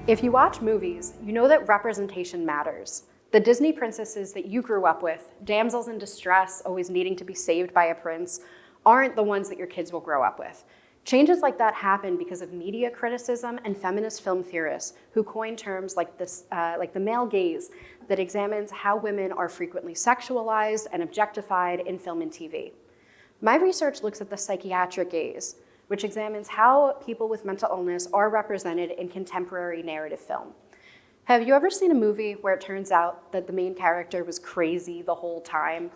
If you watch movies, you know that representation matters. The Disney princesses that you grew up with, damsels in distress, always needing to be saved by a prince, aren't the ones that your kids will grow up with. Changes like that happen because of media criticism and feminist film theorists who coin terms like the male gaze that examines how women are frequently sexualized and objectified in film and TV. My research looks at the psychiatric gaze, which examines how people with mental illness are represented in contemporary narrative film. Have you ever seen a movie where it turns out that the main character was crazy the whole time?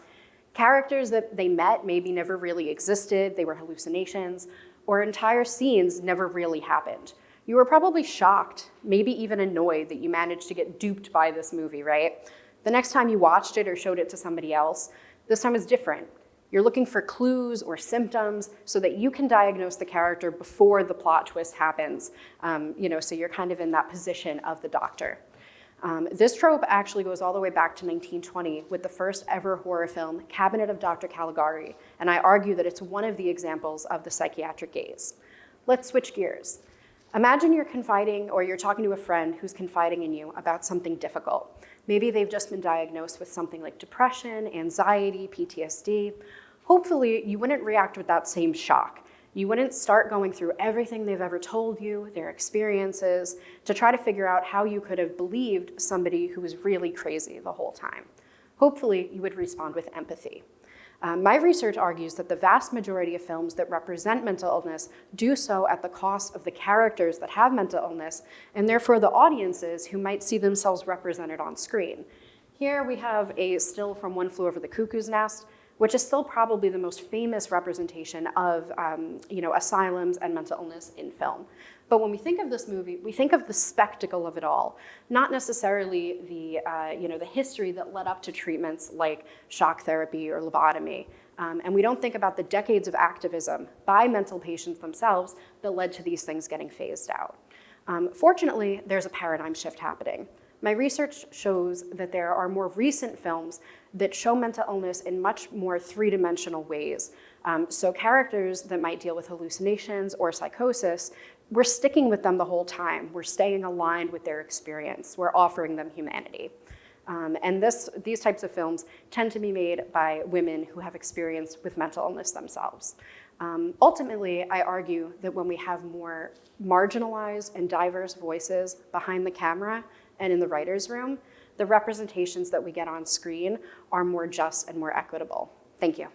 Characters that they met maybe never really existed, they were hallucinations, or entire scenes never really happened. You were probably shocked, maybe even annoyed that you managed to get duped by this movie, right? The next time you watched it or showed it to somebody else, this time is different. You're looking for clues or symptoms so that you can diagnose the character before the plot twist happens, so you're kind of in that position of the doctor. This trope actually goes all the way back to 1920 with the first ever horror film, Cabinet of Dr. Caligari, and I argue that it's one of the examples of the psychiatric gaze. Let's switch gears. Imagine you're confiding or you're talking to a friend who's confiding in you about something difficult. Maybe they've just been diagnosed with something like depression, anxiety, PTSD. Hopefully, you wouldn't react with that same shock. You wouldn't start going through everything they've ever told you, their experiences, to try to figure out how you could have believed somebody who was really crazy the whole time. Hopefully, you would respond with empathy. My research argues that the vast majority of films that represent mental illness do so at the cost of the characters that have mental illness, and therefore the audiences who might see themselves represented on screen. Here we have a still from One Flew Over the Cuckoo's Nest, which is still probably the most famous representation of asylums and mental illness in film. But when we think of this movie, we think of the spectacle of it all, not necessarily the history that led up to treatments like shock therapy or lobotomy. And we don't think about the decades of activism by mental patients themselves that led to these things getting phased out. Fortunately, there's a paradigm shift happening. My research shows that there are more recent films that show mental illness in much more three-dimensional ways. So characters that might deal with hallucinations or psychosis, we're sticking with them the whole time. We're staying aligned with their experience. We're offering them humanity. And these types of films tend to be made by women who have experience with mental illness themselves. Ultimately, I argue that when we have more marginalized and diverse voices behind the camera and in the writer's room, the representations that we get on screen are more just and more equitable. Thank you.